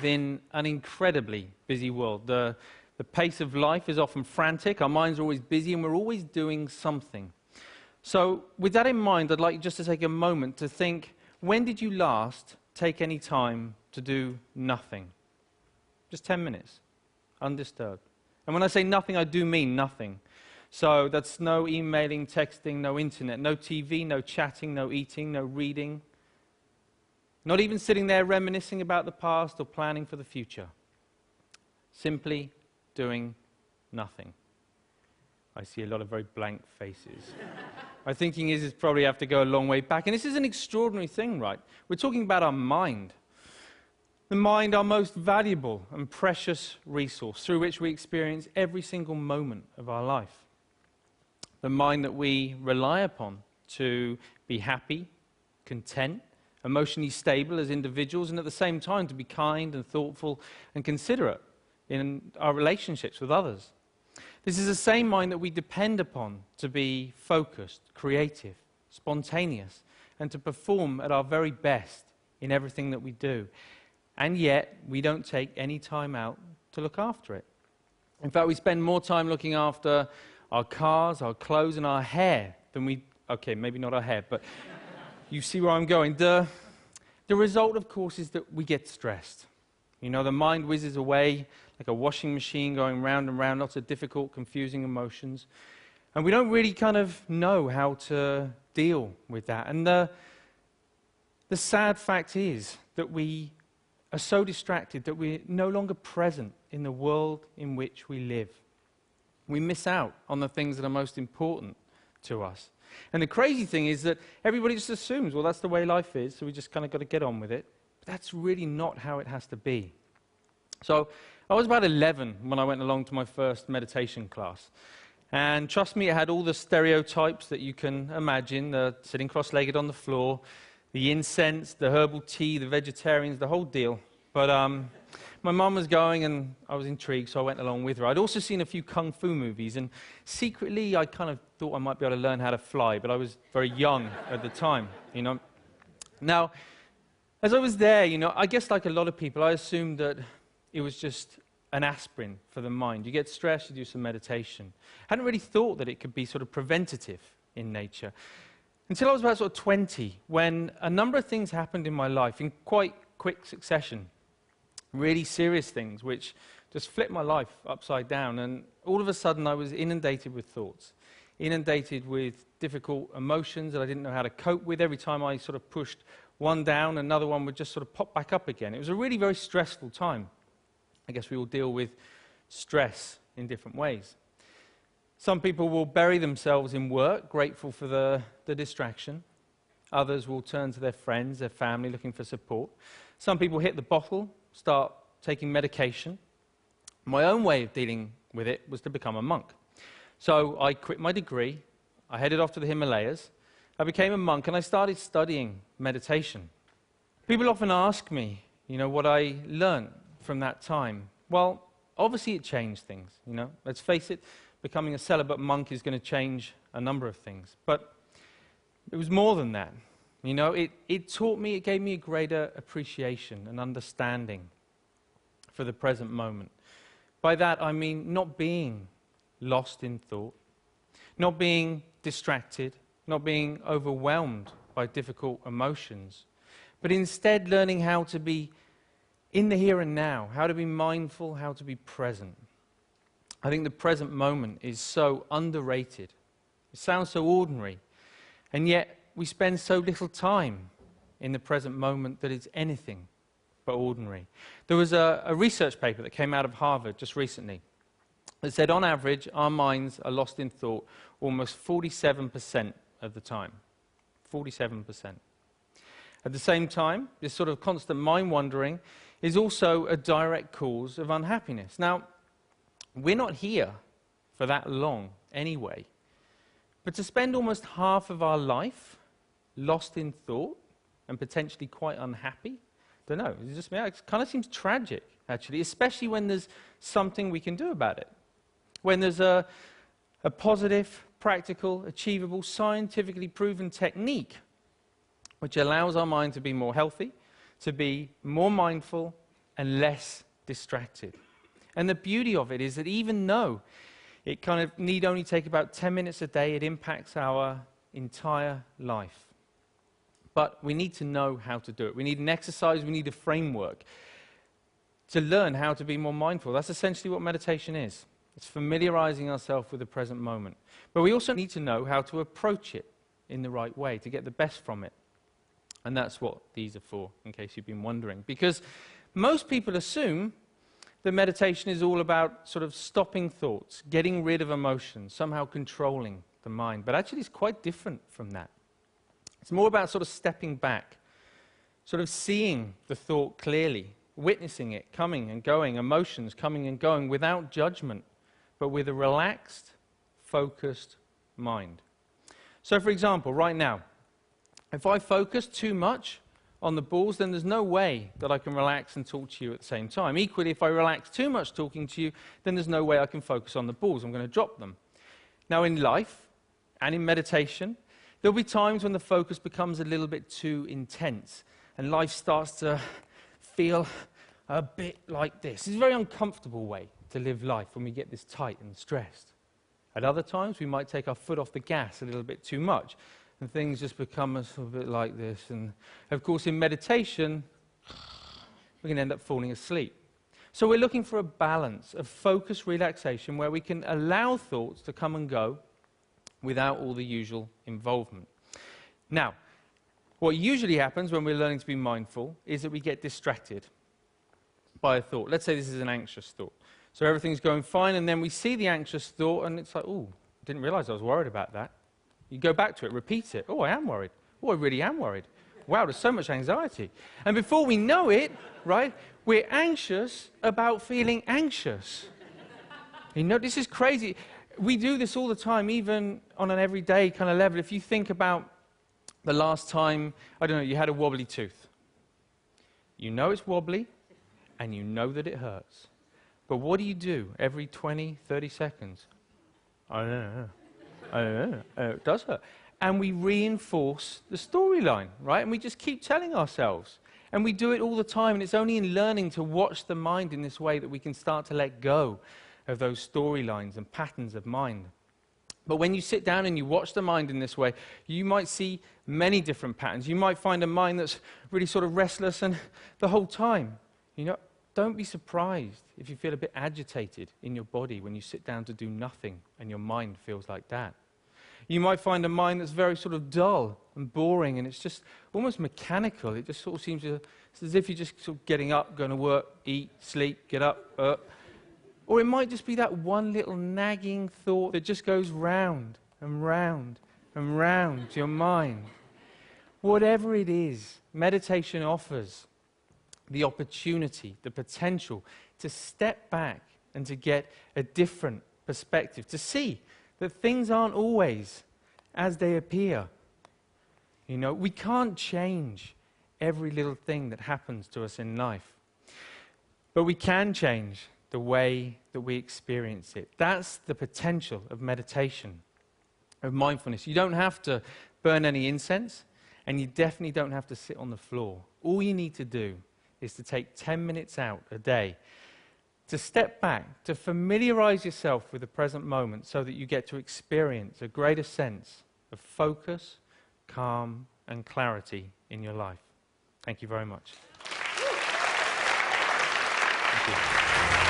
within an incredibly busy world. The pace of life is often frantic, our minds are always busy, and we're always doing something. So with that in mind, I'd like you just to take a moment to think, when did you last take any time to do nothing? Just 10 minutes, undisturbed. And when I say nothing, I do mean nothing. So that's no emailing, texting, no internet, no TV, no chatting, no eating, no reading. Not even sitting there reminiscing about the past or planning for the future. Simply doing nothing. I see a lot of very blank faces. My thinking is probably have to go a long way back. And this is an extraordinary thing, right? We're talking about our mind. The mind, our most valuable and precious resource through which we experience every single moment of our life. The mind that we rely upon to be happy, content, emotionally stable as individuals, and at the same time to be kind and thoughtful and considerate in our relationships with others. This is the same mind that we depend upon to be focused, creative, spontaneous, and to perform at our very best in everything that we do. And yet, we don't take any time out to look after it. In fact, we spend more time looking after our cars, our clothes, and our hair than we... Okay, maybe not our hair, but you see where I'm going. The result, of course, is that we get stressed. You know, the mind whizzes away like a washing machine going round and round, lots of difficult, confusing emotions. And we don't really kind of know how to deal with that. And the sad fact is that we are so distracted that we're no longer present in the world in which we live. We miss out on the things that are most important to us. And the crazy thing is that everybody just assumes, well, that's the way life is, so we just kind of got to get on with it. But that's really not how it has to be. So I was about 11 when I went along to my first meditation class. And trust me, it had all the stereotypes that you can imagine, the sitting cross-legged on the floor, the incense, the herbal tea, the vegetarians, the whole deal. But my mum was going, and I was intrigued, so I went along with her. I'd also seen a few kung fu movies, and secretly I kind of thought I might be able to learn how to fly, but I was very young at the time, you know. Now, as I was there, you know, I guess like a lot of people, I assumed that it was just an aspirin for the mind. You get stressed, you do some meditation. I hadn't really thought that it could be sort of preventative in nature. Until I was about sort of 20, when a number of things happened in my life in quite quick succession. Really serious things, which just flipped my life upside down. And all of a sudden, I was inundated with thoughts, inundated with difficult emotions that I didn't know how to cope with. Every time I sort of pushed one down, another one would just sort of pop back up again. It was a really very stressful time. I guess we all deal with stress in different ways. Some people will bury themselves in work, grateful for the distraction. Others will turn to their friends, their family, looking for support. Some people hit the bottle, start taking medication. My own way of dealing with it was to become a monk. So I quit my degree, I headed off to the Himalayas, I became a monk, and I started studying meditation. People often ask me, you know, what I learned from that time. Well, obviously it changed things, you know. Let's face it, becoming a celibate monk is going to change a number of things. But it was more than that. You know, it taught me, it gave me a greater appreciation and understanding for the present moment. By that, I mean not being lost in thought, not being distracted, not being overwhelmed by difficult emotions, but instead learning how to be in the here and now, how to be mindful, how to be present. I think the present moment is so underrated. It sounds so ordinary, and yet we spend so little time in the present moment that it's anything but ordinary. There was a research paper that came out of Harvard just recently that said, on average, our minds are lost in thought almost 47% of the time. 47%. At the same time, this sort of constant mind-wandering is also a direct cause of unhappiness. Now, we're not here for that long anyway, but to spend almost half of our life lost in thought and potentially quite unhappy, don't know, it kind of seems tragic, actually, especially when there's something we can do about it. When there's a positive, practical, achievable, scientifically proven technique which allows our mind to be more healthy, to be more mindful, and less distracted. And the beauty of it is that even though it kind of need only take about 10 minutes a day, it impacts our entire life. But we need to know how to do it. We need an exercise, we need a framework to learn how to be more mindful. That's essentially what meditation is. It's familiarizing ourselves with the present moment. But we also need to know how to approach it in the right way to get the best from it. And that's what these are for, in case you've been wondering. Because most people assume that meditation is all about sort of stopping thoughts, getting rid of emotions, somehow controlling the mind. But actually it's quite different from that. It's more about sort of stepping back, sort of seeing the thought clearly, witnessing it coming and going, emotions coming and going without judgment, but with a relaxed, focused mind. So for example, right now, if I focus too much on the balls, then there's no way that I can relax and talk to you at the same time. Equally, if I relax too much talking to you, then there's no way I can focus on the balls. I'm going to drop them. Now in life and in meditation, there'll be times when the focus becomes a little bit too intense and life starts to feel a bit like this. It's a very uncomfortable way to live life when we get this tight and stressed. At other times, we might take our foot off the gas a little bit too much and things just become a little bit like this. And of course, in meditation, we can end up falling asleep. So we're looking for a balance of focused relaxation where we can allow thoughts to come and go without all the usual involvement. Now, what usually happens when we're learning to be mindful is that we get distracted by a thought. Let's say this is an anxious thought. So everything's going fine, and then we see the anxious thought, and it's like, oh, didn't realize I was worried about that. You go back to it, repeat it. Oh, I am worried. Oh, I really am worried. Wow, there's so much anxiety. And before we know it, right, we're anxious about feeling anxious. You know, this is crazy. We do this all the time, even on an everyday kind of level. If you think about the last time, I don't know, you had a wobbly tooth. You know it's wobbly, and you know that it hurts. But what do every 20, 30 seconds? I don't know. It does hurt. And we reinforce the storyline, right? And we just keep telling ourselves. And we do it all the time, and it's only in learning to watch the mind in this way that we can start to let go of those storylines and patterns of mind. But when you sit down and you watch the mind in this way, you might see many different patterns. You might find a mind that's really sort of restless and the whole time. You know, don't be surprised if you feel a bit agitated in your body when you sit down to do nothing and your mind feels like that. You might find a mind that's very sort of dull and boring, and it's just almost mechanical. It just sort of seems to, it's as if you're just sort of getting up, going to work, eat, sleep, get up. Or it might just be that one little nagging thought that just goes round and round and round to your mind. Whatever it is, meditation offers the opportunity, the potential to step back and to get a different perspective, to see that things aren't always as they appear. You know, we can't change every little thing that happens to us in life, but we can change the way that we experience it. That's the potential of meditation, of mindfulness. You don't have to burn any incense, and you definitely don't have to sit on the floor. All you need to do is to take 10 minutes out a day to step back, to familiarize yourself with the present moment so that you get to experience a greater sense of focus, calm, and clarity in your life. Thank you very much. Thank you.